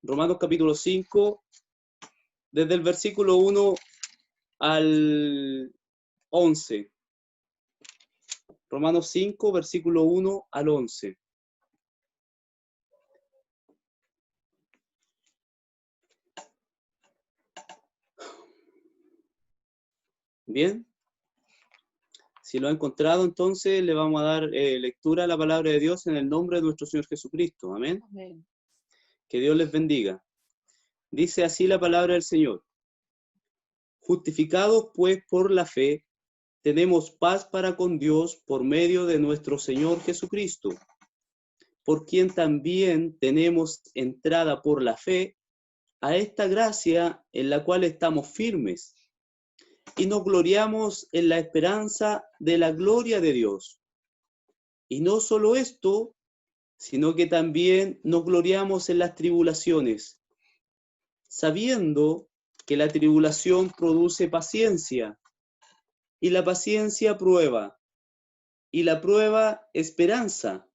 Romanos capítulo 5, desde el versículo 1 al 11. Romanos 5, versículo 1 al 11. Bien, si lo ha encontrado, entonces le vamos a dar lectura a la palabra de Dios en el nombre de nuestro Señor Jesucristo. Amén. Amén. Que Dios les bendiga. Dice así la palabra del Señor. Justificados pues por la fe, tenemos paz para con Dios por medio de nuestro Señor Jesucristo, por quien también tenemos entrada por la fe a esta gracia en la cual estamos firmes y nos gloriamos en la esperanza de la gloria de Dios. Y no solo esto, sino que también nos gloriamos en las tribulaciones, sabiendo que la tribulación produce paciencia, y la paciencia prueba, y la prueba esperanza,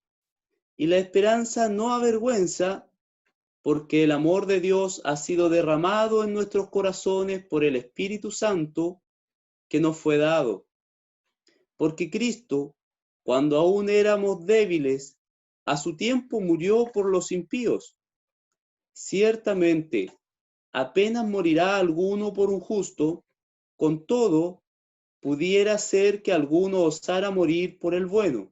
y la esperanza no avergüenza, porque el amor de Dios ha sido derramado en nuestros corazones por el Espíritu Santo que nos fue dado. Porque Cristo, cuando aún éramos débiles, a su tiempo murió por los impíos. Ciertamente, apenas morirá alguno por un justo, con todo, pudiera ser que alguno osara morir por el bueno.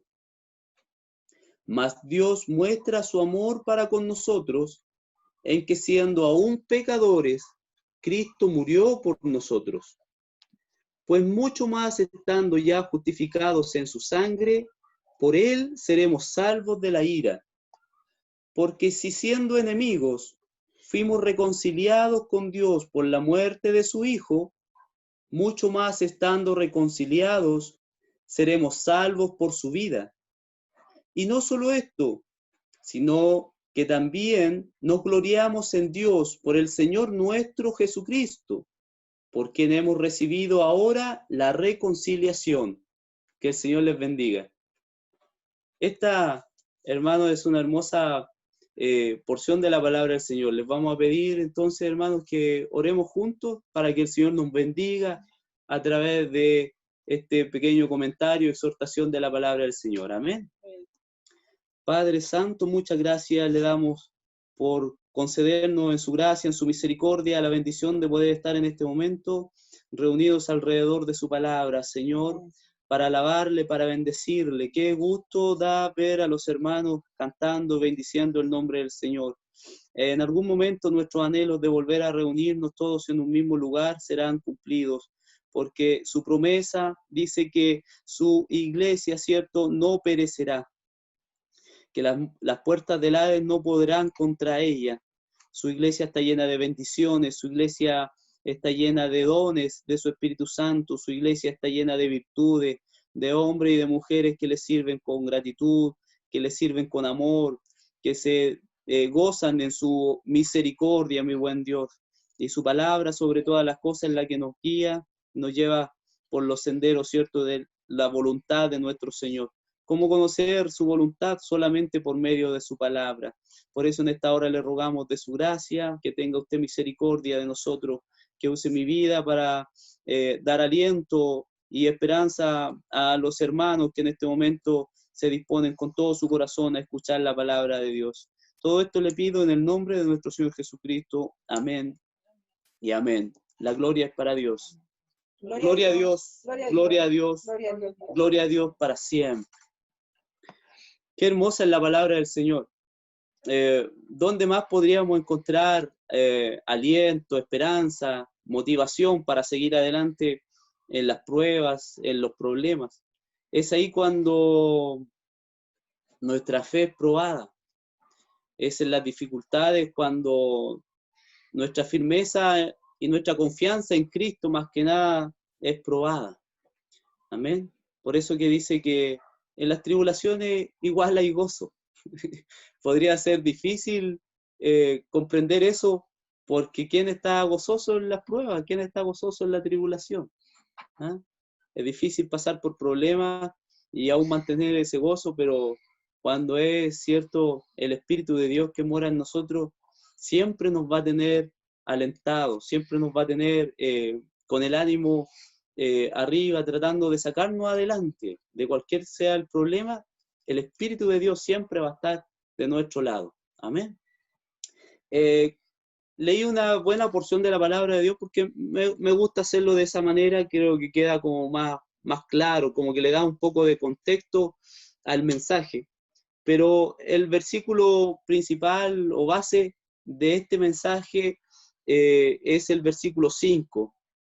Mas Dios muestra su amor para con nosotros, en que siendo aún pecadores, Cristo murió por nosotros. Pues mucho más estando ya justificados en su sangre, por él seremos salvos de la ira. Porque si siendo enemigos, fuimos reconciliados con Dios por la muerte de su Hijo, mucho más estando reconciliados, seremos salvos por su vida. Y no solo esto, sino que también nos gloriamos en Dios por el Señor nuestro Jesucristo, por quien hemos recibido ahora la reconciliación. Que el Señor les bendiga. Esta, hermanos, es una hermosa porción de la palabra del Señor. Les vamos a pedir entonces, hermanos, que oremos juntos para que el Señor nos bendiga a través de este pequeño comentario, exhortación de la palabra del Señor. Amén. Padre Santo, muchas gracias le damos por concedernos en su gracia, en su misericordia, la bendición de poder estar en este momento reunidos alrededor de su palabra, Señor, para alabarle, para bendecirle. Qué gusto da ver a los hermanos cantando, bendiciendo el nombre del Señor. En algún momento nuestros anhelos de volver a reunirnos todos en un mismo lugar serán cumplidos, porque su promesa dice que su iglesia, ¿cierto?, no perecerá, que las puertas del Hades no podrán contra ella. Su iglesia está llena de bendiciones, su iglesia está llena de dones de su Espíritu Santo, su iglesia está llena de virtudes, de hombres y de mujeres que le sirven con gratitud, que le sirven con amor, que se gozan en su misericordia, mi buen Dios. Y su palabra sobre todas las cosas es la que nos guía, nos lleva por los senderos, ¿cierto?, de la voluntad de nuestro Señor. ¿Cómo conocer su voluntad? Solamente por medio de su palabra. Por eso en esta hora le rogamos de su gracia, que tenga usted misericordia de nosotros, que use mi vida para dar aliento y esperanza a los hermanos que en este momento se disponen con todo su corazón a escuchar la palabra de Dios. Todo esto le pido en el nombre de nuestro Señor Jesucristo. Amén y amén. La gloria es para Dios. Gloria a Dios, gloria a Dios, gloria a Dios para siempre. Qué hermosa es la palabra del Señor. ¿Dónde más podríamos encontrar aliento, esperanza, motivación para seguir adelante en las pruebas, en los problemas? Es ahí cuando nuestra fe es probada. Es en las dificultades cuando nuestra firmeza y nuestra confianza en Cristo más que nada es probada. Amén. Por eso que dice que en las tribulaciones igual hay gozo. Podría ser difícil comprender eso, porque ¿quién está gozoso en las pruebas? ¿Quién está gozoso en la tribulación? ¿Ah? Es difícil pasar por problemas y aún mantener ese gozo, pero cuando es cierto el Espíritu de Dios que mora en nosotros, siempre nos va a tener alentados, siempre nos va a tener con el ánimo arriba, tratando de sacarnos adelante, de cualquier sea el problema. El Espíritu de Dios siempre va a estar de nuestro lado. Amén. Leí una buena porción de la palabra de Dios porque me gusta hacerlo de esa manera, creo que queda como más claro, como que le da un poco de contexto al mensaje. Pero el versículo principal o base de este mensaje es el versículo 5,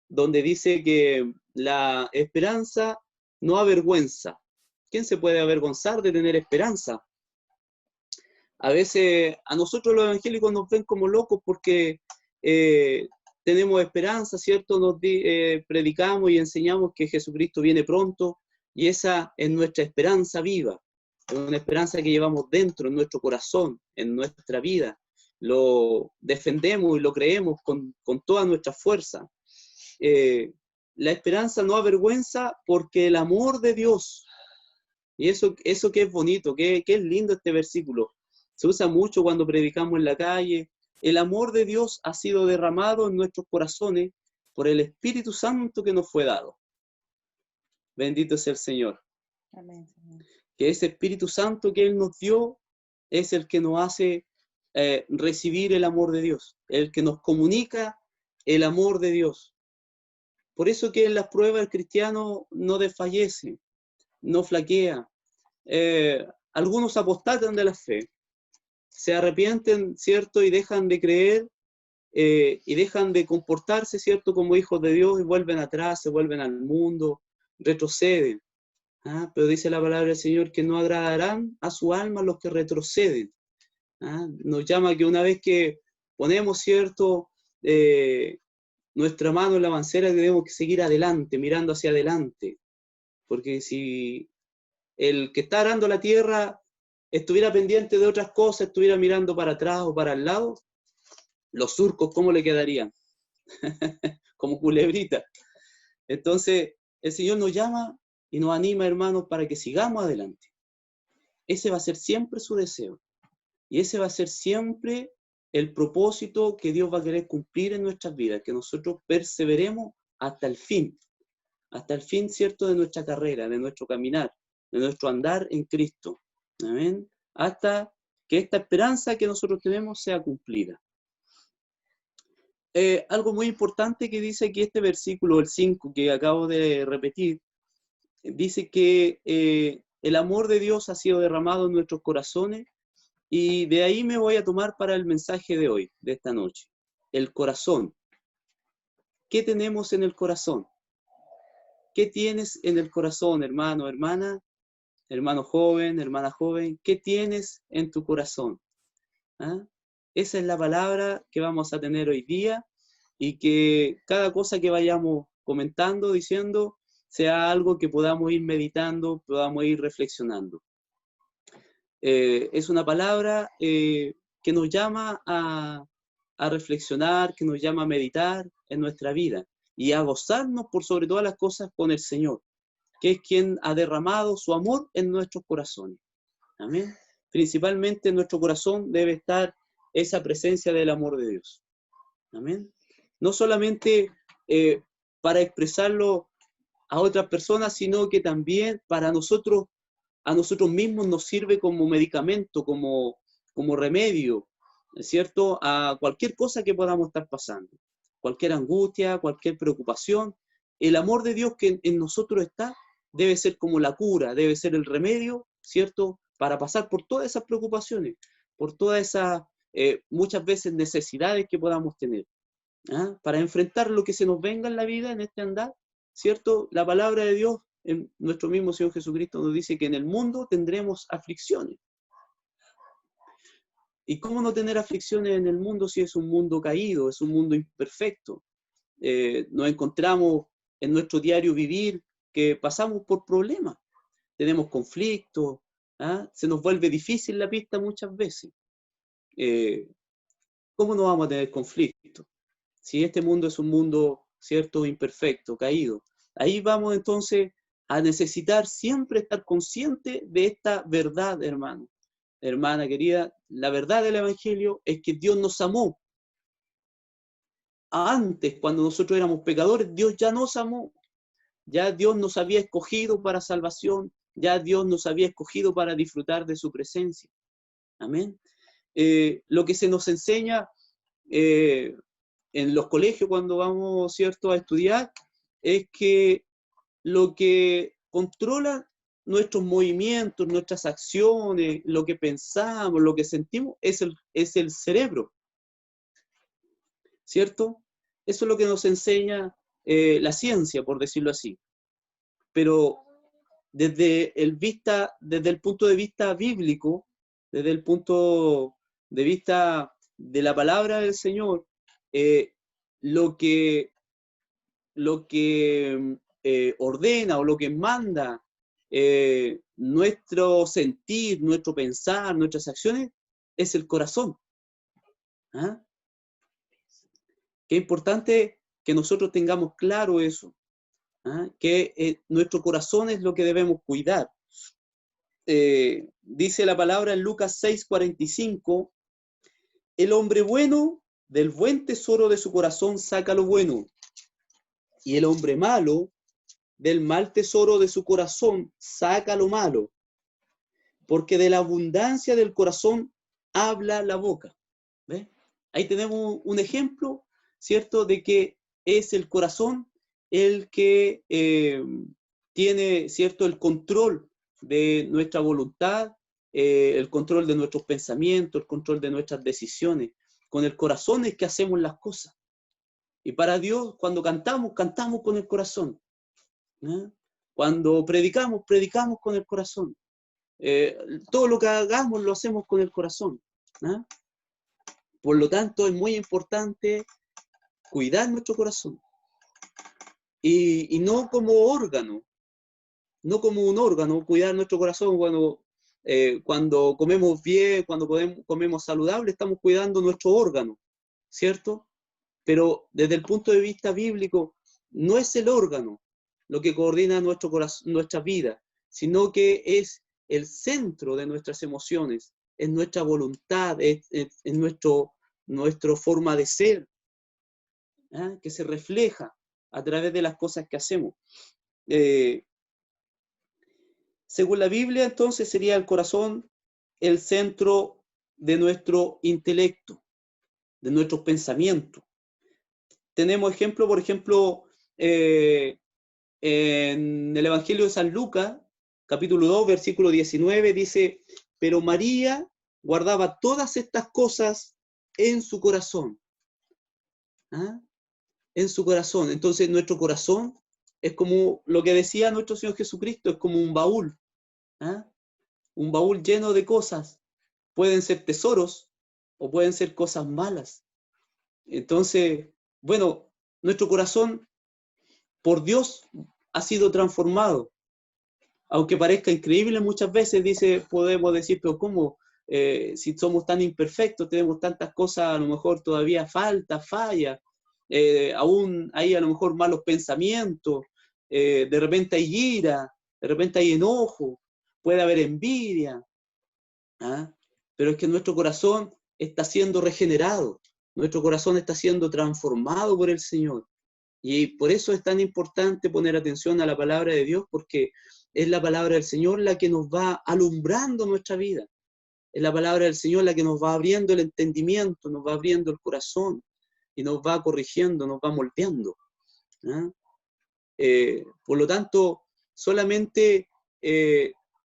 donde dice que la esperanza no avergüenza. ¿Quién se puede avergonzar de tener esperanza? A veces a nosotros los evangélicos nos ven como locos porque tenemos esperanza, ¿cierto? Predicamos y enseñamos que Jesucristo viene pronto y esa es nuestra esperanza viva, es una esperanza que llevamos dentro, en nuestro corazón, en nuestra vida. Lo defendemos y lo creemos con toda nuestra fuerza. La esperanza no avergüenza porque el amor de Dios, y eso que es bonito, que es lindo este versículo, se usa mucho cuando predicamos en la calle. El amor de Dios ha sido derramado en nuestros corazones por el Espíritu Santo que nos fue dado. Bendito sea el Señor. Amén, Señor. Que ese Espíritu Santo que Él nos dio es el que nos hace recibir el amor de Dios, el que nos comunica el amor de Dios. Por eso que en las pruebas el cristiano no desfallece, no flaquea. Algunos apostatan de la fe, se arrepienten, ¿cierto? Y dejan de creer y dejan de comportarse, ¿cierto? Como hijos de Dios y vuelven atrás, se vuelven al mundo, retroceden. ¿Ah? Pero dice la palabra del Señor que no agradarán a su alma los que retroceden. ¿Ah? Nos llama que una vez que ponemos, ¿cierto? Nuestra mano en la mancera, tenemos que seguir adelante, mirando hacia adelante. Porque si el que está arando la tierra estuviera pendiente de otras cosas, estuviera mirando para atrás o para el lado, los surcos, ¿cómo le quedarían? Como culebrita. Entonces, el Señor nos llama y nos anima, hermanos, para que sigamos adelante. Ese va a ser siempre su deseo. Y ese va a ser siempre el propósito que Dios va a querer cumplir en nuestras vidas, que nosotros perseveremos hasta el fin, ¿cierto?, de nuestra carrera, de nuestro caminar, de nuestro andar en Cristo. Amén. Hasta que esta esperanza que nosotros tenemos sea cumplida. Algo muy importante que dice aquí este versículo, el 5, que acabo de repetir, dice que el amor de Dios ha sido derramado en nuestros corazones, y de ahí me voy a tomar para el mensaje de hoy, de esta noche. El corazón. ¿Qué tenemos en el corazón? ¿Qué tienes en el corazón, hermano, hermana, hermano joven, hermana joven? ¿Qué tienes en tu corazón? ¿Ah? Esa es la palabra que vamos a tener hoy día, y que cada cosa que vayamos comentando, diciendo, sea algo que podamos ir meditando, podamos ir reflexionando. Es una palabra que nos llama a reflexionar, que nos llama a meditar en nuestra vida y a gozarnos por sobre todas las cosas con el Señor, que es quien ha derramado su amor en nuestros corazones. Amén. Principalmente en nuestro corazón debe estar esa presencia del amor de Dios. Amén. No solamente para expresarlo a otras personas, sino que también para nosotros, a nosotros mismos nos sirve como medicamento, como remedio, ¿cierto?, a cualquier cosa que podamos estar pasando, cualquier angustia, cualquier preocupación. El amor de Dios que en nosotros está debe ser como la cura, debe ser el remedio, ¿cierto?, para pasar por todas esas preocupaciones, por todas esas muchas veces necesidades que podamos tener. ¿Ah? Para enfrentar lo que se nos venga en la vida, en este andar, ¿cierto? La palabra de Dios, en nuestro mismo Señor Jesucristo, nos dice que en el mundo tendremos aflicciones. ¿Y cómo no tener aflicciones en el mundo si es un mundo caído, es un mundo imperfecto? Nos encontramos en nuestro diario vivir que pasamos por problemas, tenemos conflictos, ¿ah? Se nos vuelve difícil la pista muchas veces. ¿Cómo no vamos a tener conflictos? Si este mundo es un mundo, ¿cierto?, imperfecto, caído. Ahí vamos entonces a necesitar siempre estar consciente de esta verdad, hermano, hermana querida, la verdad del Evangelio es que Dios nos amó. Antes, cuando nosotros éramos pecadores, Dios ya nos amó. Ya Dios nos había escogido para salvación. Ya Dios nos había escogido para disfrutar de su presencia. Amén. Lo que se nos enseña en los colegios cuando vamos, ¿cierto?, a estudiar, es que lo que controla nuestros movimientos, nuestras acciones, lo que pensamos, lo que sentimos, es el cerebro, ¿cierto? Eso es lo que nos enseña la ciencia, por decirlo así. Pero desde el punto de vista bíblico, desde el punto de vista de la palabra del Señor, lo que ordena o lo que manda nuestro sentir, nuestro pensar, nuestras acciones, es el corazón. ¿Ah? Qué importante que nosotros tengamos claro eso, ¿ah? Que nuestro corazón es lo que debemos cuidar. Dice la palabra en Lucas 6:45, el hombre bueno del buen tesoro de su corazón saca lo bueno, y el hombre malo del mal tesoro de su corazón saca lo malo, porque de la abundancia del corazón habla la boca. ¿Ves? Ahí tenemos un ejemplo, ¿cierto?, de que es el corazón el que tiene, ¿cierto?, el control de nuestra voluntad, el control de nuestros pensamientos, el control de nuestras decisiones. Con el corazón es que hacemos las cosas. Y para Dios, cuando cantamos, cantamos con el corazón. ¿Eh? Cuando predicamos, predicamos con el corazón. Todo lo que hagamos lo hacemos con el corazón. ¿Eh? Por lo tanto, es muy importante cuidar nuestro corazón. Y no como órgano, no como un órgano, cuidar nuestro corazón cuando comemos bien, cuando comemos saludable, estamos cuidando nuestro órgano, ¿cierto? Pero desde el punto de vista bíblico, no es el órgano lo que coordina nuestro corazón, nuestra vida, sino que es el centro de nuestras emociones, es nuestra voluntad, es nuestra forma de ser, ¿eh? Que se refleja a través de las cosas que hacemos. Según la Biblia, entonces sería el corazón el centro de nuestro intelecto, de nuestros pensamientos. Tenemos ejemplo, por ejemplo, en el Evangelio de San Lucas, capítulo 2, versículo 19, dice, pero María guardaba todas estas cosas en su corazón. ¿Ah? En su corazón. Entonces nuestro corazón es como lo que decía nuestro Señor Jesucristo, es como un baúl. ¿Ah? Un baúl lleno de cosas. Pueden ser tesoros o pueden ser cosas malas. Entonces, bueno, nuestro corazón por Dios ha sido transformado. Aunque parezca increíble muchas veces, podemos decir, pero ¿cómo? Si somos tan imperfectos, tenemos tantas cosas, a lo mejor todavía falla, aún hay a lo mejor malos pensamientos, de repente hay ira, de repente hay enojo, puede haber envidia, ¿ah? Pero es que nuestro corazón está siendo regenerado, nuestro corazón está siendo transformado por el Señor. Y por eso es tan importante poner atención a la palabra de Dios, porque es la palabra del Señor la que nos va alumbrando nuestra vida. Es la palabra del Señor la que nos va abriendo el entendimiento, nos va abriendo el corazón y nos va corrigiendo, nos va moldeando. ¿Ah? Por lo tanto, solamente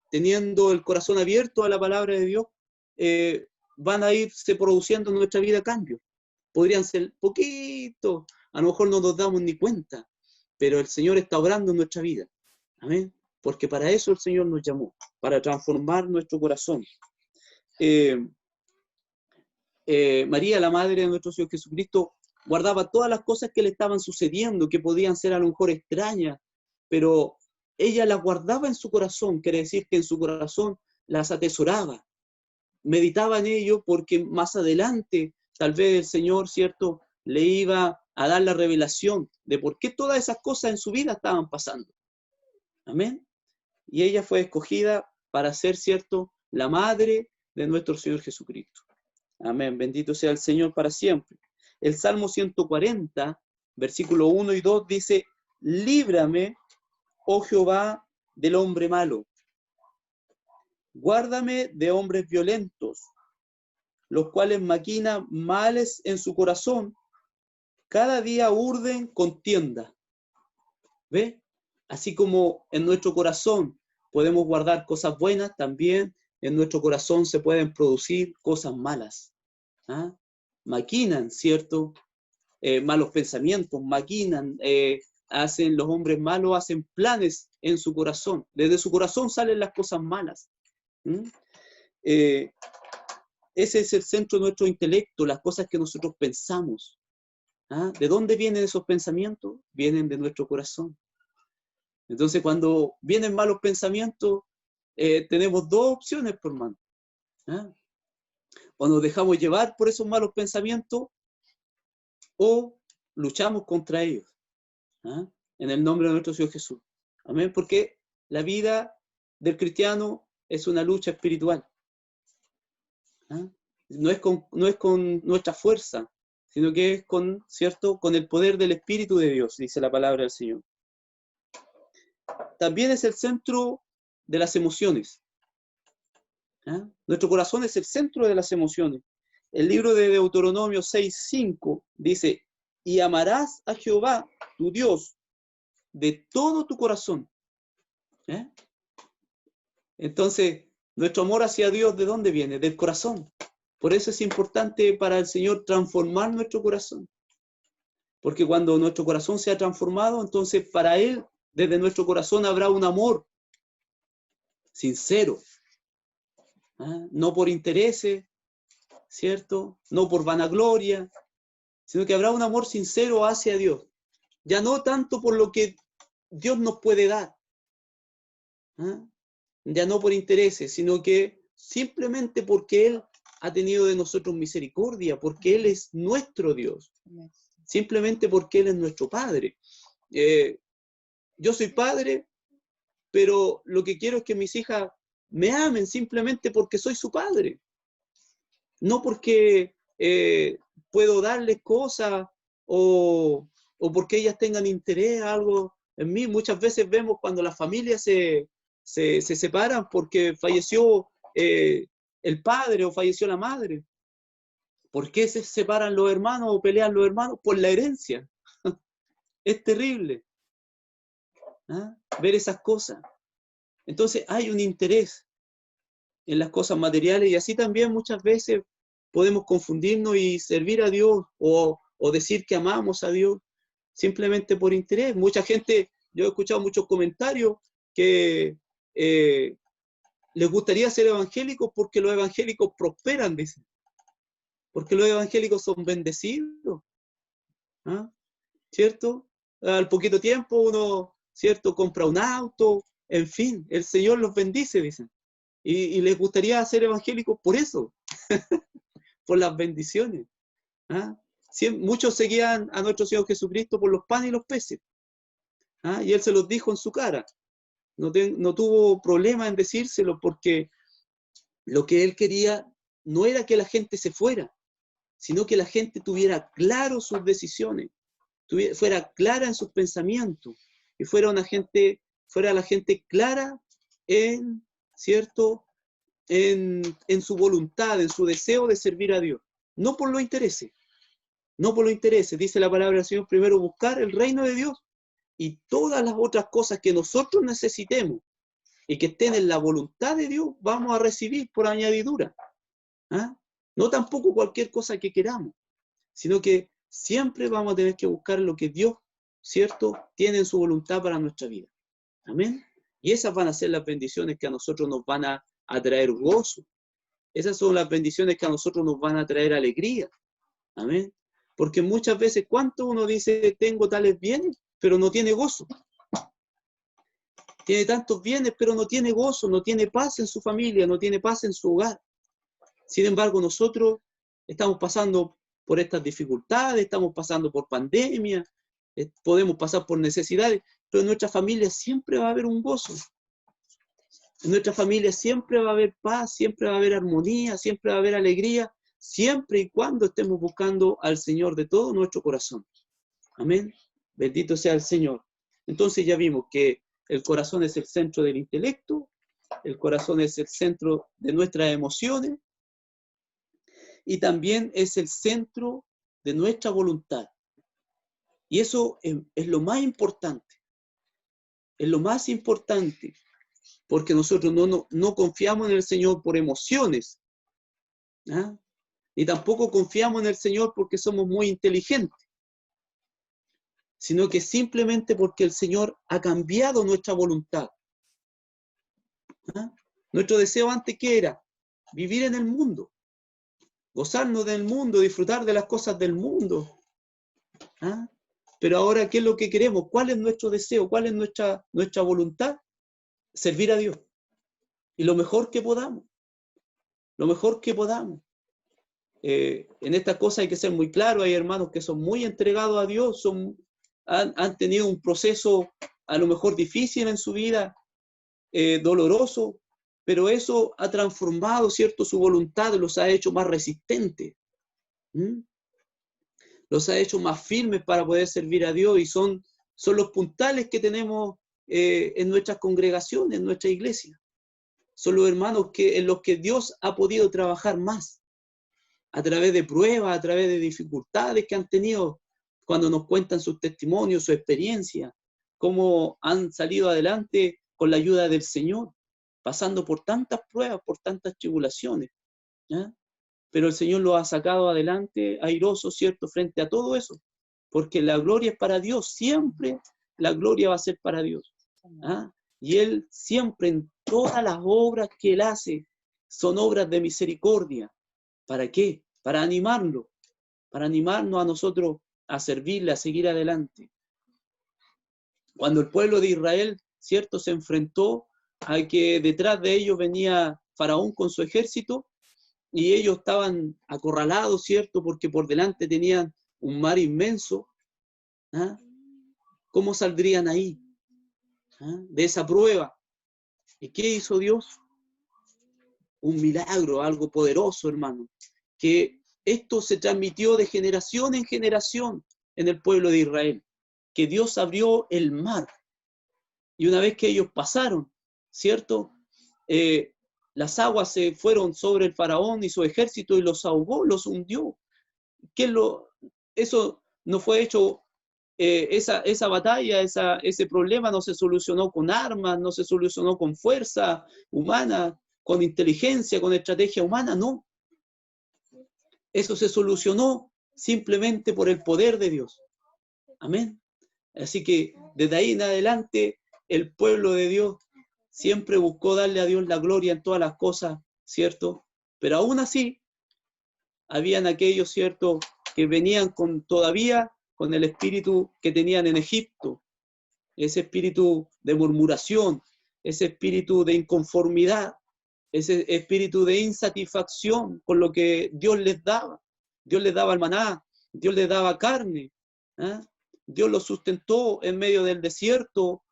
teniendo el corazón abierto a la palabra de Dios, van a irse produciendo en nuestra vida cambios. Podrían ser poquitos, a lo mejor no nos damos ni cuenta, pero el Señor está obrando en nuestra vida. Amén. Porque para eso el Señor nos llamó, para transformar nuestro corazón. María, la madre de nuestro Señor Jesucristo, guardaba todas las cosas que le estaban sucediendo, que podían ser a lo mejor extrañas, pero ella las guardaba en su corazón, quiere decir que en su corazón las atesoraba, meditaba en ello porque más adelante tal vez el Señor, ¿cierto?, le iba a dar la revelación de por qué todas esas cosas en su vida estaban pasando. Amén. Y ella fue escogida para ser, ¿cierto?, la madre de nuestro Señor Jesucristo. Amén. Bendito sea el Señor para siempre. El Salmo 140, versículo 1 y 2 dice: líbrame, oh Jehová, del hombre malo. Guárdame de hombres violentos, los cuales maquinan males en su corazón, cada día urden contienda. ¿Ve? Así como en nuestro corazón podemos guardar cosas buenas, también en nuestro corazón se pueden producir cosas malas. ¿Ah? Maquinan, ¿cierto? Malos pensamientos, maquinan, los hombres malos hacen planes en su corazón. Desde su corazón salen las cosas malas. Ese es el centro de nuestro intelecto, las cosas que nosotros pensamos. ¿Ah? ¿De dónde vienen esos pensamientos? Vienen de nuestro corazón. Entonces, cuando vienen malos pensamientos, tenemos dos opciones, por mano. ¿Ah? O nos dejamos llevar por esos malos pensamientos, o luchamos contra ellos. ¿Ah? En el nombre de nuestro Señor Jesús. Amén. Porque la vida del cristiano es una lucha espiritual. ¿Ah? No es con nuestra fuerza, sino que es con, ¿cierto?, con el poder del Espíritu de Dios, dice la palabra del Señor. También es el centro de las emociones. ¿Ah? Nuestro corazón es el centro de las emociones. El libro de Deuteronomio 6:5 dice: y amarás a Jehová, tu Dios, de todo tu corazón. ¿Eh? Entonces, nuestro amor hacia Dios, ¿de dónde viene? Del corazón. Por eso es importante para el Señor transformar nuestro corazón. Porque cuando nuestro corazón sea transformado, entonces para Él, desde nuestro corazón habrá un amor sincero. ¿Ah? No por intereses, ¿cierto? No por vanagloria, sino que habrá un amor sincero hacia Dios. Ya no tanto por lo que Dios nos puede dar. ¿Ah? Ya no por intereses, sino que simplemente porque Él ha tenido de nosotros misericordia, porque Él es nuestro Dios, simplemente porque Él es nuestro Padre. Yo soy padre, pero lo que quiero es que mis hijas me amen simplemente porque soy su padre, no porque puedo darles cosas o porque ellas tengan interés a algo en mí. Muchas veces vemos cuando las familias se separan porque falleció el padre o falleció la madre. ¿Por qué se separan los hermanos o pelean los hermanos? Por la herencia. Es terrible. ¿Ah? Ver esas cosas. Entonces hay un interés en las cosas materiales y así también muchas veces podemos confundirnos y servir a Dios o decir que amamos a Dios simplemente por interés. Mucha gente, yo he escuchado muchos comentarios que les gustaría ser evangélicos porque los evangélicos prosperan, dicen. Porque los evangélicos son bendecidos. ¿Ah? ¿Cierto? Al poquito tiempo uno, ¿cierto?, compra un auto, en fin, el Señor los bendice, dicen. Y les gustaría ser evangélicos por eso, por las bendiciones. ¿Ah? Muchos seguían a nuestro Señor Jesucristo por los panes y los peces. ¿Ah? Y Él se los dijo en su cara. No tuvo problema en decírselo porque lo que Él quería no era que la gente se fuera, sino que la gente tuviera claro sus decisiones, fuera clara en sus pensamientos y fuera la gente clara en, ¿cierto?, en su voluntad, en su deseo de servir a Dios. No por los intereses, no por los intereses. Dice la palabra del Señor: primero buscar el reino de Dios y todas las otras cosas que nosotros necesitemos y que estén en la voluntad de Dios, vamos a recibir por añadidura. ¿Ah? No tampoco cualquier cosa que queramos, sino que siempre vamos a tener que buscar lo que Dios, ¿cierto?, tiene en su voluntad para nuestra vida. Amén. Y esas van a ser las bendiciones que a nosotros nos van a traer gozo. Esas son las bendiciones que a nosotros nos van a traer alegría. Amén. Porque muchas veces, ¿cuánto uno dice tengo tales bienes, pero no tiene gozo? Tiene tantos bienes, pero no tiene gozo, no tiene paz en su familia, no tiene paz en su hogar. Sin embargo, nosotros estamos pasando por estas dificultades, estamos pasando por pandemia, podemos pasar por necesidades, pero en nuestra familia siempre va a haber un gozo. En nuestra familia siempre va a haber paz, siempre va a haber armonía, siempre va a haber alegría, siempre y cuando estemos buscando al Señor de todo nuestro corazón. Amén. Bendito sea el Señor. Entonces ya vimos que el corazón es el centro del intelecto, el corazón es el centro de nuestras emociones y también es el centro de nuestra voluntad. Y eso es lo más importante. Es lo más importante, porque nosotros no confiamos en el Señor por emociones, ¿ah? Ni tampoco confiamos en el Señor porque somos muy inteligentes, sino que simplemente porque el Señor ha cambiado nuestra voluntad. ¿Ah? Nuestro deseo antes, ¿qué era? Vivir en el mundo, gozarnos del mundo, disfrutar de las cosas del mundo. ¿Ah? Pero ahora, ¿qué es lo que queremos? ¿Cuál es nuestro deseo? ¿Cuál es nuestra voluntad? Servir a Dios. Y lo mejor que podamos. Lo mejor que podamos. En estas cosas hay que ser muy claro. Hay hermanos que son muy entregados a Dios, han tenido un proceso a lo mejor difícil en su vida, doloroso, pero eso ha transformado, ¿cierto?, su voluntad, los ha hecho más resistentes, los ha hecho más firmes para poder servir a Dios, y son los puntales que tenemos en nuestras congregaciones, en nuestra iglesia. Son los hermanos en los que Dios ha podido trabajar más, a través de pruebas, a través de dificultades que han tenido, cuando nos cuentan sus testimonios, su experiencia, cómo han salido adelante con la ayuda del Señor, pasando por tantas pruebas, por tantas tribulaciones. ¿Ya? Pero el Señor los ha sacado adelante, airosos, ¿cierto?, frente a todo eso, porque la gloria es para Dios, siempre la gloria va a ser para Dios. ¿Ah? Y Él siempre, en todas las obras que Él hace, son obras de misericordia. ¿Para qué? Para animarnos a nosotros a servirle, a seguir adelante. Cuando el pueblo de Israel, ¿cierto?, se enfrentó a que detrás de ellos venía Faraón con su ejército, y ellos estaban acorralados, ¿cierto?, porque por delante tenían un mar inmenso. ¿Ah? ¿Cómo saldrían ahí? ¿Ah? De esa prueba. ¿Y qué hizo Dios? Un milagro, algo poderoso, hermano, que esto se transmitió de generación en generación en el pueblo de Israel, que Dios abrió el mar, y una vez que ellos pasaron, ¿cierto?, las aguas se fueron sobre el faraón y su ejército y los ahogó, los hundió. Eso no fue hecho, esa batalla, ese problema no se solucionó con armas, no se solucionó con fuerza humana, con inteligencia, con estrategia humana, no. Eso se solucionó simplemente por el poder de Dios. Amén. Así que desde ahí en adelante el pueblo de Dios siempre buscó darle a Dios la gloria en todas las cosas, ¿cierto? Pero aún así, habían aquellos, ¿cierto?, que venían todavía con el espíritu que tenían en Egipto, ese espíritu de murmuración, ese espíritu de inconformidad, ese espíritu de insatisfacción con lo que Dios les daba. Dios les daba el maná, Dios les daba carne, ¿eh? Dios los sustentó en medio del desierto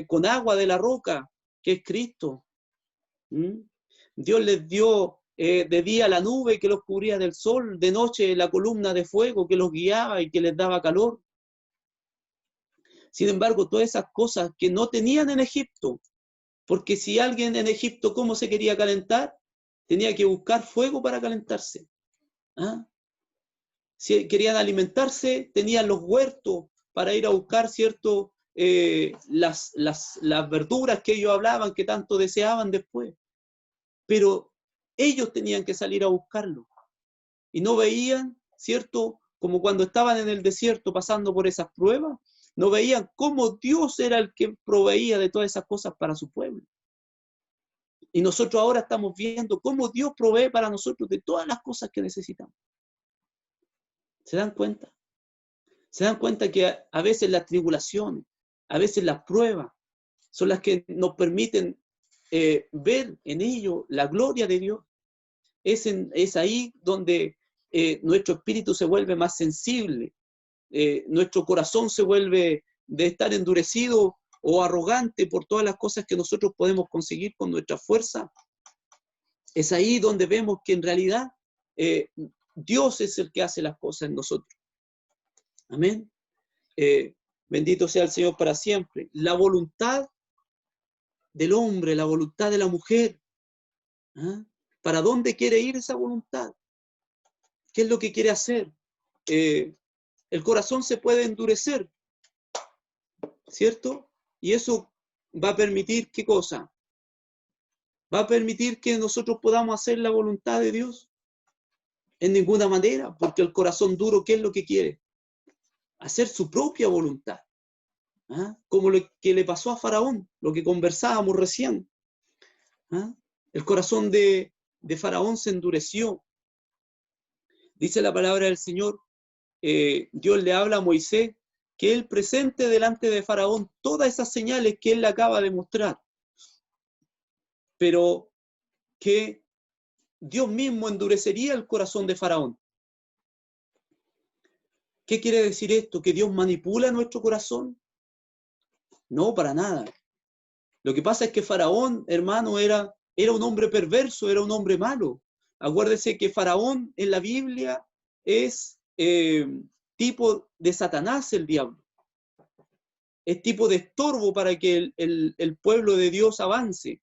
con agua de la roca, que es Cristo. Dios les dio de día la nube que los cubría del sol, de noche la columna de fuego que los guiaba y que les daba calor. Sin embargo, todas esas cosas que no tenían en Egipto, porque si alguien en Egipto, ¿cómo se quería calentar? Tenía que buscar fuego para calentarse. ¿Ah? Si querían alimentarse, tenían los huertos para ir a buscar, ¿cierto?, las verduras que ellos hablaban, que tanto deseaban después. Pero ellos tenían que salir a buscarlo. Y no veían, ¿cierto?, como cuando estaban en el desierto pasando por esas pruebas, no veían cómo Dios era el que proveía de todas esas cosas para su pueblo. Y nosotros ahora estamos viendo cómo Dios provee para nosotros de todas las cosas que necesitamos. ¿Se dan cuenta? ¿Se dan cuenta que a veces las tribulaciones, a veces las pruebas, son las que nos permiten ver en ello la gloria de Dios? Es ahí donde nuestro espíritu se vuelve más sensible, nuestro corazón se vuelve de estar endurecido o arrogante por todas las cosas que nosotros podemos conseguir con nuestra fuerza, es ahí donde vemos que en realidad Dios es el que hace las cosas en nosotros. Amén. Bendito sea el Señor para siempre. La voluntad del hombre, la voluntad de la mujer. ¿Ah? ¿Para dónde quiere ir esa voluntad? ¿Qué es lo que quiere hacer? El corazón se puede endurecer, ¿cierto? Y eso va a permitir, ¿qué cosa? ¿Va a permitir que nosotros podamos hacer la voluntad de Dios? En ninguna manera, porque el corazón duro, ¿qué es lo que quiere? Hacer su propia voluntad. ¿Ah? Como lo que le pasó a Faraón, lo que conversábamos recién. ¿Ah? El corazón de Faraón se endureció. Dice la palabra del Señor, Dios le habla a Moisés que él presente delante de Faraón todas esas señales que él le acaba de mostrar, pero que Dios mismo endurecería el corazón de Faraón. ¿Qué quiere decir esto? ¿Que Dios manipula nuestro corazón? No, para nada. Lo que pasa es que Faraón, hermano, era un hombre perverso, era un hombre malo. Acuérdese que Faraón en la Biblia es tipo de Satanás, el diablo. Es tipo de estorbo para que el pueblo de Dios avance.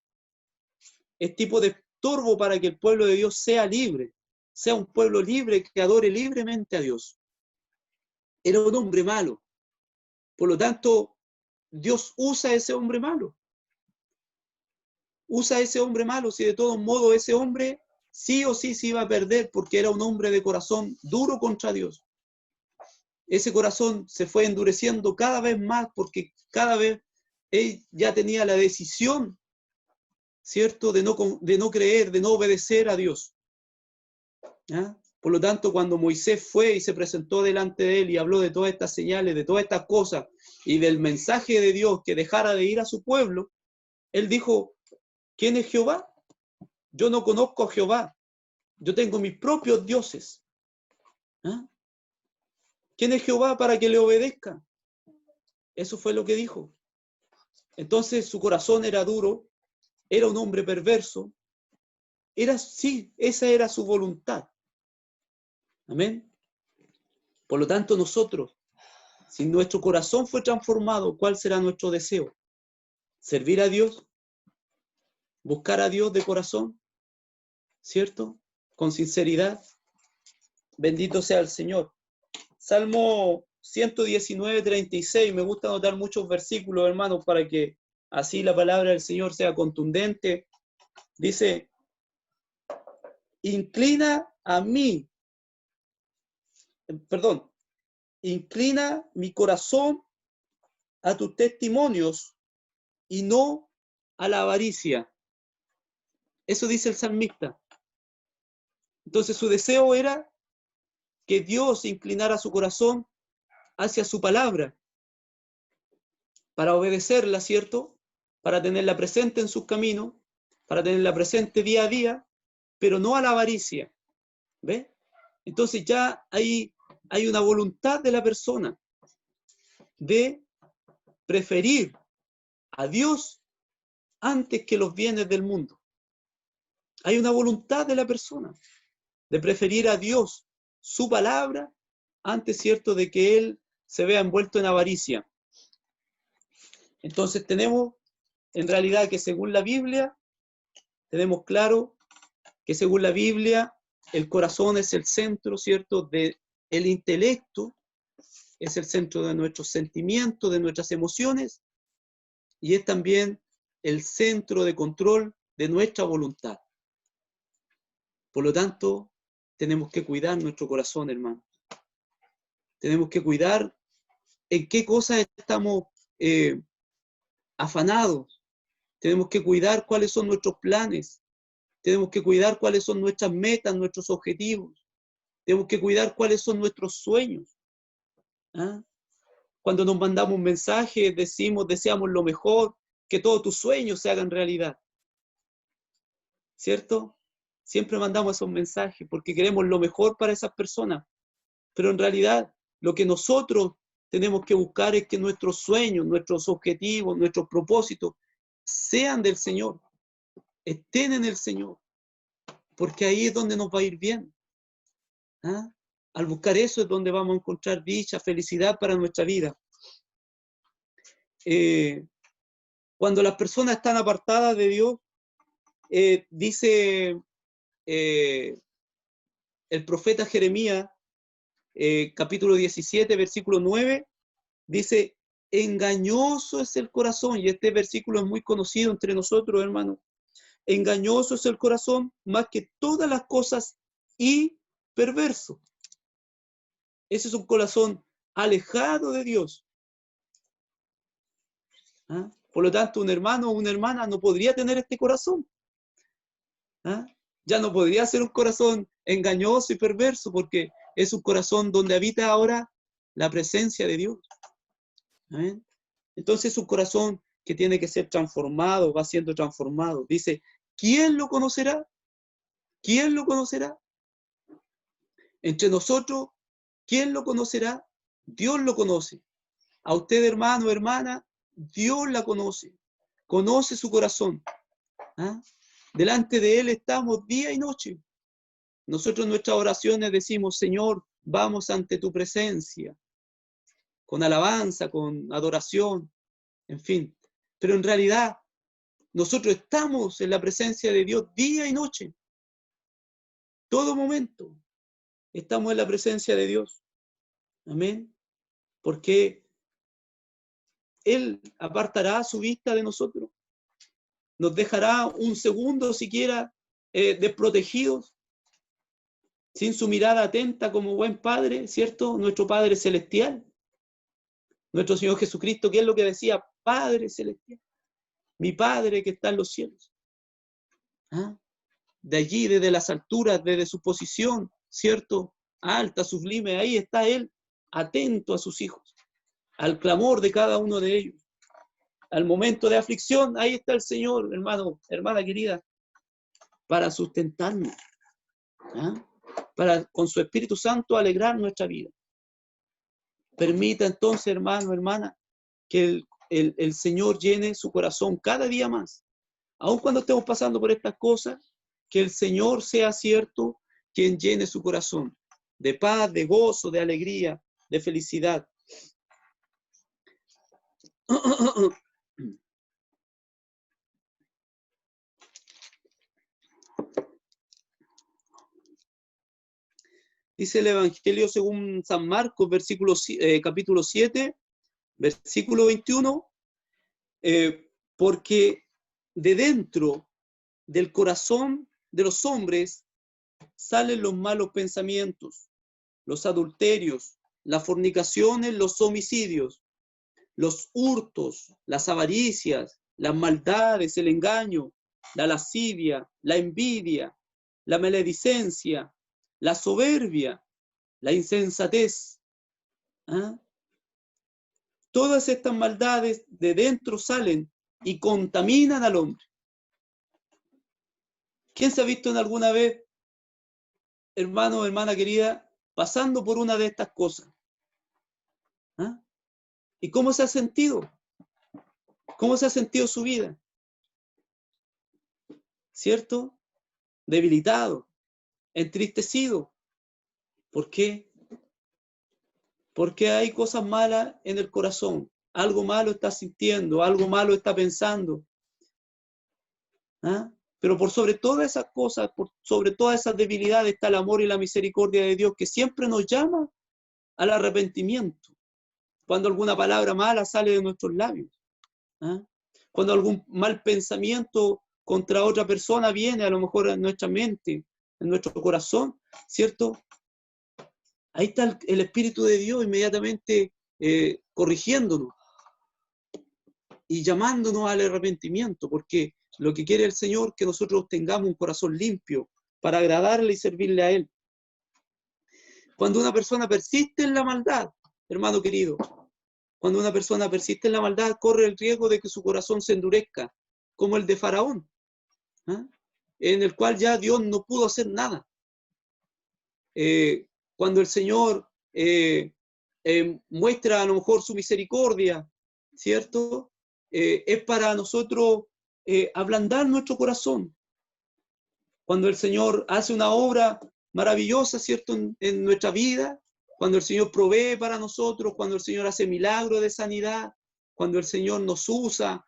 Es tipo de estorbo para que el pueblo de Dios sea libre, sea un pueblo libre que adore libremente a Dios. Era un hombre malo. Por lo tanto, Dios usa a ese hombre malo. Usa a ese hombre malo, si de todos modos ese hombre sí o sí se iba a perder porque era un hombre de corazón duro contra Dios. Ese corazón se fue endureciendo cada vez más porque cada vez él ya tenía la decisión, ¿cierto?, de no creer, de no obedecer a Dios. ¿Ah? Por lo tanto, cuando Moisés fue y se presentó delante de él y habló de todas estas señales, de todas estas cosas y del mensaje de Dios que dejara de ir a su pueblo, él dijo, ¿quién es Jehová? Yo no conozco a Jehová. Yo tengo mis propios dioses. ¿Ah? ¿Quién es Jehová para que le obedezca? Eso fue lo que dijo. Entonces su corazón era duro, era un hombre perverso, sí, esa era su voluntad. Amén. Por lo tanto, nosotros, si nuestro corazón fue transformado, ¿cuál será nuestro deseo? ¿Servir a Dios? ¿Buscar a Dios de corazón? ¿Cierto? Con sinceridad. Bendito sea el Señor. Salmo 119, 36. Me gusta anotar muchos versículos, hermanos, para que así la palabra del Señor sea contundente. Dice, inclina mi corazón a tus testimonios y no a la avaricia. Eso dice el salmista. Entonces su deseo era que Dios inclinara su corazón hacia su palabra para obedecerla, ¿cierto? Para tenerla presente en sus caminos, para tenerla presente día a día, pero no a la avaricia. ¿Ve? Entonces ya hay una voluntad de la persona de preferir a Dios antes que los bienes del mundo. Hay una voluntad de la persona de preferir a Dios, su palabra, antes, ¿cierto?, de que él se vea envuelto en avaricia. Entonces tenemos, en realidad, que según la Biblia, tenemos claro que según la Biblia, el corazón es el centro, ¿cierto?, del intelecto, es el centro de nuestros sentimientos, de nuestras emociones, y es también el centro de control de nuestra voluntad. Por lo tanto, tenemos que cuidar nuestro corazón, hermano. Tenemos que cuidar en qué cosas estamos afanados. Tenemos que cuidar cuáles son nuestros planes. Tenemos que cuidar cuáles son nuestras metas, nuestros objetivos. Tenemos que cuidar cuáles son nuestros sueños. ¿Ah? Cuando nos mandamos un mensaje, deseamos lo mejor, que todos tus sueños se hagan realidad. ¿Cierto? Siempre mandamos esos mensajes porque queremos lo mejor para esas personas. Pero en realidad, lo que nosotros tenemos que buscar es que nuestros sueños, nuestros objetivos, nuestros propósitos sean del Señor, estén en el Señor, porque ahí es donde nos va a ir bien. ¿Ah? Al buscar eso es donde vamos a encontrar dicha, felicidad para nuestra vida. Cuando las personas están apartadas de Dios, dice el profeta Jeremías, capítulo 17, versículo 9, dice, engañoso es el corazón, y este versículo es muy conocido entre nosotros, hermanos. Engañoso es el corazón más que todas las cosas y perverso. Ese es un corazón alejado de Dios. ¿Ah? Por lo tanto, un hermano o una hermana no podría tener este corazón. ¿Ah? Ya no podría ser un corazón engañoso y perverso, porque es un corazón donde habita ahora la presencia de Dios. ¿Amén? Entonces es un corazón que tiene que ser transformado, va siendo transformado. Dice, ¿quién lo conocerá? ¿Quién lo conocerá? Entre nosotros, ¿quién lo conocerá? Dios lo conoce. A usted, hermano o hermana, Dios la conoce. Conoce su corazón. ¿Ah? Delante de Él estamos día y noche. Nosotros en nuestras oraciones decimos, Señor, vamos ante tu presencia, con alabanza, con adoración, en fin. Pero en realidad, nosotros estamos en la presencia de Dios día y noche. Todo momento estamos en la presencia de Dios. Amén. Porque Él apartará su vista de nosotros. Nos dejará un segundo siquiera desprotegidos, sin su mirada atenta como buen Padre, ¿cierto? Nuestro Padre Celestial. Nuestro Señor Jesucristo, ¿qué es lo que decía? Padre Celestial. Mi Padre que está en los cielos. ¿Ah? De allí, desde las alturas, desde su posición, ¿cierto? Alta, sublime, ahí está Él, atento a sus hijos, al clamor de cada uno de ellos. Al momento de aflicción, ahí está el Señor, hermano, hermana querida, para sustentarnos, ¿ah? Para con su Espíritu Santo alegrar nuestra vida. Permita entonces, hermano, hermana, que el Señor llene su corazón cada día más. Aun cuando estemos pasando por estas cosas, que el Señor sea cierto quien llene su corazón de paz, de gozo, de alegría, de felicidad. Dice el Evangelio según San Marcos, capítulo 7, versículo 21, porque de dentro del corazón de los hombres salen los malos pensamientos, los adulterios, las fornicaciones, los homicidios, los hurtos, las avaricias, las maldades, el engaño, la lascivia, la envidia, la maledicencia, la soberbia, la insensatez. ¿Ah? Todas estas maldades de dentro salen y contaminan al hombre. ¿Quién se ha visto en alguna vez, hermano o hermana querida, pasando por una de estas cosas? ¿Ah? ¿Y cómo se ha sentido? ¿Cómo se ha sentido su vida? ¿Cierto? Debilitado, entristecido. ¿Por qué? Porque hay cosas malas en el corazón. Algo malo está sintiendo, algo malo está pensando. ¿Ah? Pero por sobre todas esas cosas, por sobre todas esas debilidades está el amor y la misericordia de Dios que siempre nos llama al arrepentimiento. Cuando alguna palabra mala sale de nuestros labios. ¿Ah? Cuando algún mal pensamiento contra otra persona viene a lo mejor en nuestra mente, en nuestro corazón, ¿cierto? Ahí está el Espíritu de Dios inmediatamente corrigiéndonos y llamándonos al arrepentimiento, porque lo que quiere el Señor es que nosotros tengamos un corazón limpio para agradarle y servirle a Él. Cuando una persona persiste en la maldad, hermano querido, cuando una persona persiste en la maldad, corre el riesgo de que su corazón se endurezca, como el de Faraón, ¿ah? En el cual ya Dios no pudo hacer nada. Cuando el Señor muestra a lo mejor su misericordia, ¿cierto? Es para nosotros ablandar nuestro corazón. Cuando el Señor hace una obra maravillosa, ¿cierto? En nuestra vida, cuando el Señor provee para nosotros, cuando el Señor hace milagros de sanidad, cuando el Señor nos usa,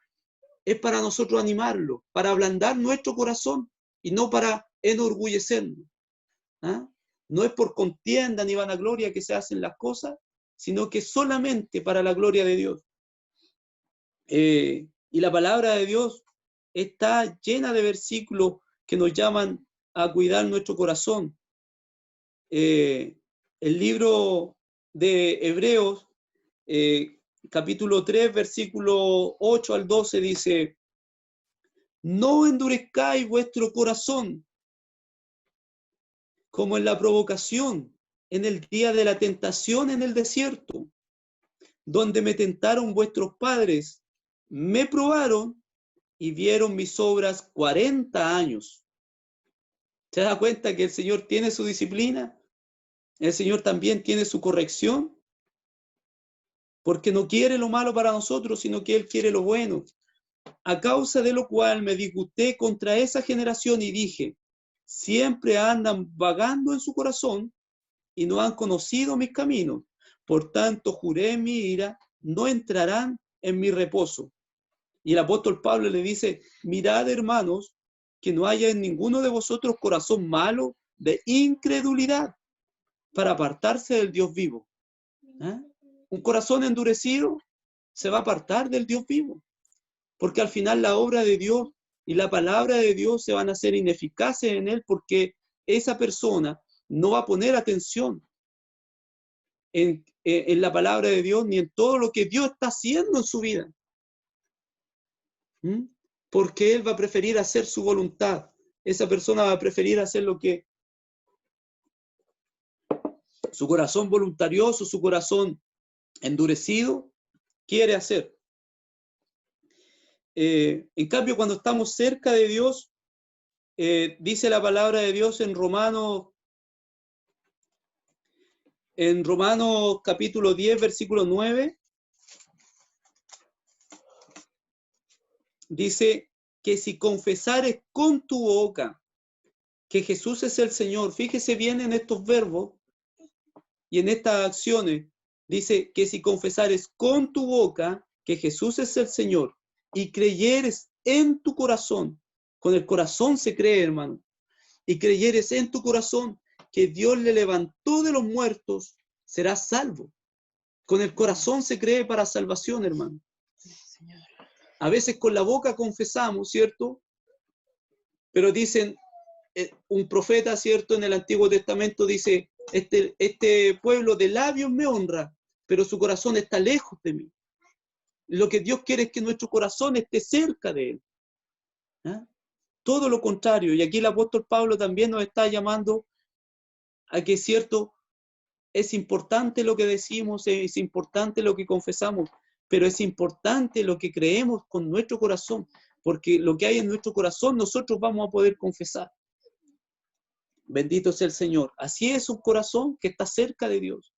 es para nosotros animarlo, para ablandar nuestro corazón y no para enorgullecernos. ¿Ah? No es por contienda ni vanagloria que se hacen las cosas, sino que solamente para la gloria de Dios. Y la palabra de Dios está llena de versículos que nos llaman a cuidar nuestro corazón. El libro de Hebreos, capítulo 3, versículo 8 al 12 dice: no endurezcáis vuestro corazón como en la provocación, en el día de la tentación en el desierto, donde me tentaron vuestros padres, me probaron y vieron mis obras 40 años. ¿Se da cuenta que el Señor tiene su disciplina? El Señor también tiene su corrección, porque no quiere lo malo para nosotros, sino que Él quiere lo bueno. A causa de lo cual me disgusté contra esa generación y dije: siempre andan vagando en su corazón y no han conocido mis caminos. Por tanto, juré en mi ira, no entrarán en mi reposo. Y el apóstol Pablo le dice: mirad, hermanos, que no haya en ninguno de vosotros corazón malo de incredulidad para apartarse del Dios vivo. ¿Eh? Un corazón endurecido se va a apartar del Dios vivo, porque al final la obra de Dios y la palabra de Dios se van a hacer ineficaces en él, porque esa persona no va a poner atención en la palabra de Dios ni en todo lo que Dios está haciendo en su vida. ¿Mm? Porque él va a preferir hacer su voluntad. Esa persona va a preferir hacer lo que su corazón voluntarioso, su corazón endurecido quiere hacer. En cambio, cuando estamos cerca de Dios, dice la palabra de Dios en Romanos capítulo 10, versículo 9, dice que si confesares con tu boca que Jesús es el Señor, fíjese bien en estos verbos y en estas acciones, dice que si confesares con tu boca que Jesús es el Señor y creyeres en tu corazón, con el corazón se cree, hermano, y creyeres en tu corazón que Dios le levantó de los muertos, serás salvo. Con el corazón se cree para salvación, hermano. A veces con la boca confesamos, ¿cierto? Pero dicen, un profeta, ¿cierto? En el Antiguo Testamento dice: este pueblo de labios me honra, pero su corazón está lejos de mí. Lo que Dios quiere es que nuestro corazón esté cerca de Él. ¿Ah? Todo lo contrario. Y aquí el apóstol Pablo también nos está llamando a que, ¿cierto? Es importante lo que decimos, es importante lo que confesamos, pero es importante lo que creemos con nuestro corazón, porque lo que hay en nuestro corazón nosotros vamos a poder confesar. Bendito sea el Señor. Así es un corazón que está cerca de Dios.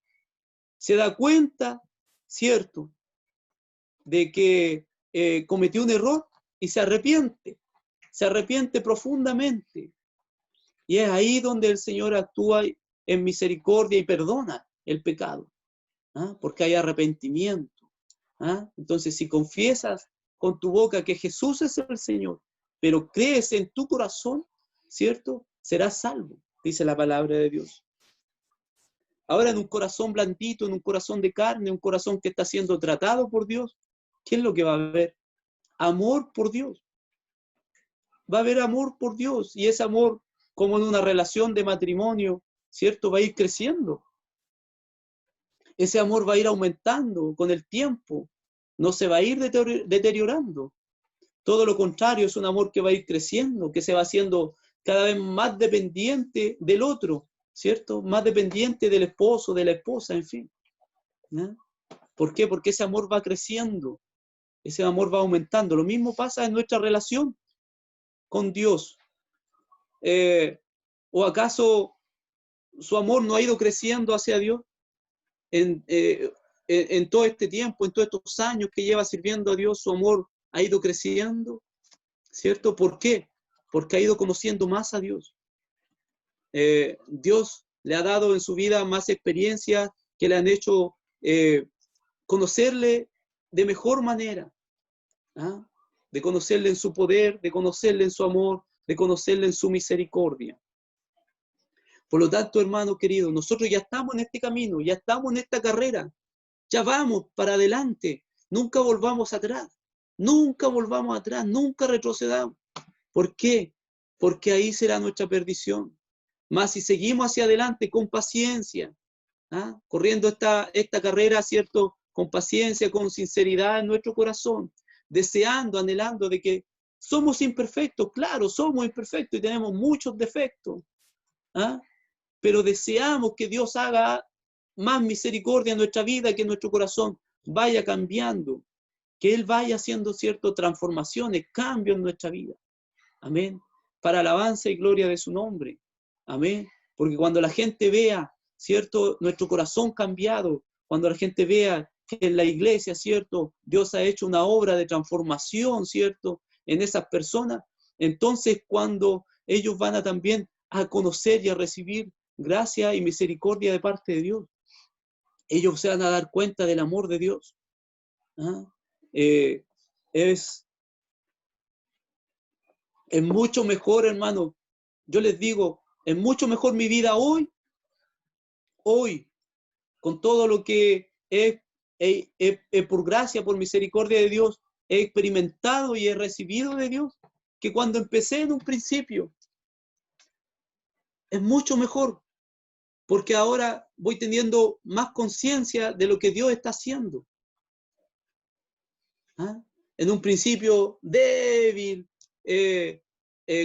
Se da cuenta, ¿cierto?, de que cometió un error y se arrepiente profundamente. Y es ahí donde el Señor actúa en misericordia y perdona el pecado. ¿Ah? Porque hay arrepentimiento. ¿Ah? Entonces, si confiesas con tu boca que Jesús es el Señor, pero crees en tu corazón, ¿cierto?, serás salvo, dice la palabra de Dios. Ahora, en un corazón blandito, en un corazón de carne, un corazón que está siendo tratado por Dios, ¿qué es lo que va a haber? Amor por Dios. Va a haber amor por Dios, y ese amor, como en una relación de matrimonio, ¿cierto?, va a ir creciendo. Ese amor va a ir aumentando con el tiempo, no se va a ir deteriorando. Todo lo contrario, es un amor que va a ir creciendo, que se va haciendo cada vez más dependiente del otro, ¿cierto? Más dependiente del esposo, de la esposa, en fin. ¿No? ¿Por qué? Porque ese amor va creciendo, ese amor va aumentando. Lo mismo pasa en nuestra relación con Dios. ¿O acaso su amor no ha ido creciendo hacia Dios? en todo este tiempo, en todos estos años que lleva sirviendo a Dios, su amor ha ido creciendo, ¿cierto? ¿Por qué? Porque ha ido conociendo más a Dios. Dios le ha dado en su vida más experiencias que le han hecho conocerle de mejor manera, ¿ah? De conocerle en su poder, de conocerle en su amor, de conocerle en su misericordia. Por lo tanto, hermano querido, nosotros ya estamos en este camino, ya estamos en esta carrera, ya vamos para adelante, nunca volvamos atrás, nunca retrocedamos. ¿Por qué? Porque ahí será nuestra perdición. Más si seguimos hacia adelante con paciencia, ¿ah? Corriendo esta carrera, ¿cierto? Con paciencia, con sinceridad en nuestro corazón, deseando, anhelando de que somos imperfectos, claro, somos imperfectos y tenemos muchos defectos, ¿ah? Pero deseamos que Dios haga más misericordia en nuestra vida, que nuestro corazón vaya cambiando, que Él vaya haciendo ciertas transformaciones, cambios en nuestra vida. Amén. Para alabanza y gloria de su nombre. Amén. Porque cuando la gente vea, ¿cierto? Nuestro corazón cambiado, cuando la gente vea que en la iglesia, ¿cierto? Dios ha hecho una obra de transformación, ¿cierto? En esas personas, entonces cuando ellos van a también a conocer y a recibir gracia y misericordia de parte de Dios, ellos se van a dar cuenta del amor de Dios. ¿Ah? Es mucho mejor, hermano. Yo les digo, es mucho mejor mi vida hoy, con todo lo que por gracia, por misericordia de Dios, he experimentado y he recibido de Dios, que cuando empecé en un principio. Es mucho mejor, porque ahora voy teniendo más conciencia de lo que Dios está haciendo. ¿Ah? En un principio débil,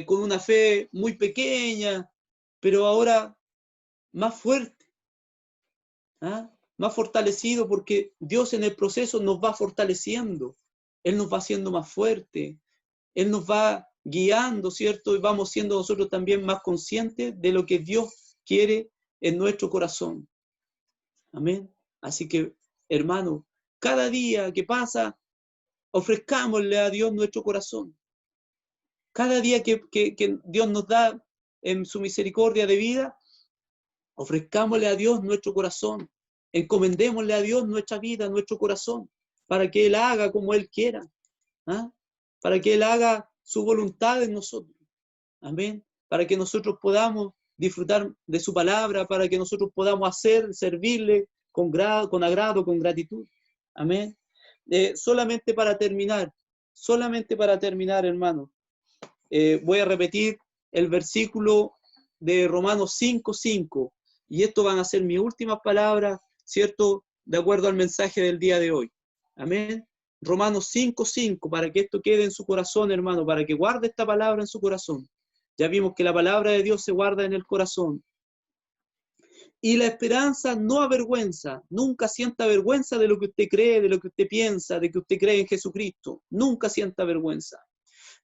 con una fe muy pequeña, pero ahora más fuerte, ¿ah? Más fortalecido, porque Dios en el proceso nos va fortaleciendo, Él nos va haciendo más fuerte, Él nos va guiando, ¿cierto? Y vamos siendo nosotros también más conscientes de lo que Dios quiere en nuestro corazón. Amén. Así que, hermano, cada día que pasa, ofrezcámosle a Dios nuestro corazón. Cada día que Dios nos da en su misericordia de vida, ofrezcámosle a Dios nuestro corazón. Encomendémosle a Dios nuestra vida, nuestro corazón, para que Él haga como Él quiera. ¿Ah? Para que Él haga su voluntad en nosotros. Amén. Para que nosotros podamos disfrutar de su palabra, para que nosotros podamos servirle con agrado, con gratitud. Amén. Solamente para terminar, hermano, voy a repetir el versículo de Romanos 5:5, y esto van a ser mis últimas palabras, ¿cierto? De acuerdo al mensaje del día de hoy. Amén. Romanos 5:5, para que esto quede en su corazón, hermano, para que guarde esta palabra en su corazón. Ya vimos que la palabra de Dios se guarda en el corazón. Y la esperanza no avergüenza, nunca sienta vergüenza de lo que usted cree, de lo que usted piensa, de que usted cree en Jesucristo. Nunca sienta vergüenza.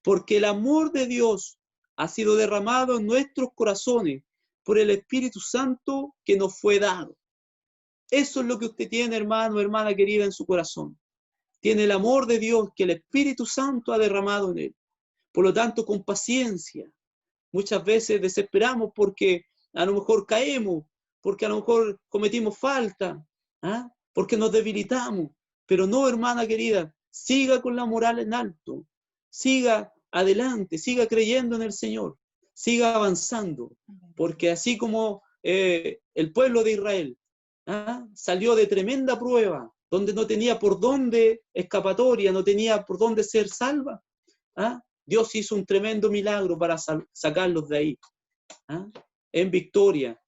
Porque el amor de Dios ha sido derramado en nuestros corazones por el Espíritu Santo que nos fue dado. Eso es lo que usted tiene, hermano, hermana querida, en su corazón. Tiene el amor de Dios que el Espíritu Santo ha derramado en él. Por lo tanto, con paciencia. Muchas veces desesperamos porque a lo mejor caemos, porque a lo mejor cometimos falta, ¿ah? Porque nos debilitamos. Pero no, hermana querida, siga con la moral en alto. Siga adelante, siga creyendo en el Señor. Siga avanzando. Porque así como el pueblo de Israel, ¿ah? Salió de tremenda prueba, donde no tenía por dónde escapatoria, no tenía por dónde ser salva. ¿Ah? Dios hizo un tremendo milagro para sacarlos de ahí. ¿Ah? En victoria.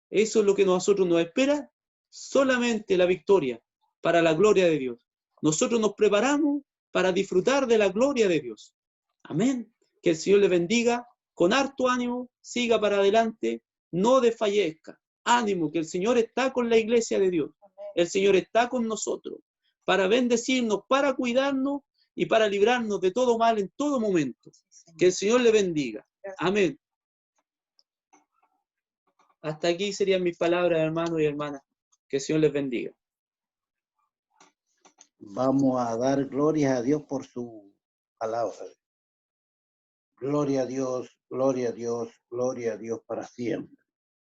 Eso es lo que a nosotros nos espera, solamente la victoria, para la gloria de Dios. Nosotros nos preparamos para disfrutar de la gloria de Dios. Amén. Que el Señor le bendiga, con harto ánimo, siga para adelante, no desfallezca. Ánimo, que el Señor está con la iglesia de Dios. El Señor está con nosotros para bendecirnos, para cuidarnos y para librarnos de todo mal en todo momento. Que el Señor le bendiga. Amén. Hasta aquí serían mis palabras, hermanos y hermanas. Que el Señor les bendiga. Vamos a dar gloria a Dios por su palabra. Gloria a Dios, gloria a Dios, gloria a Dios para siempre.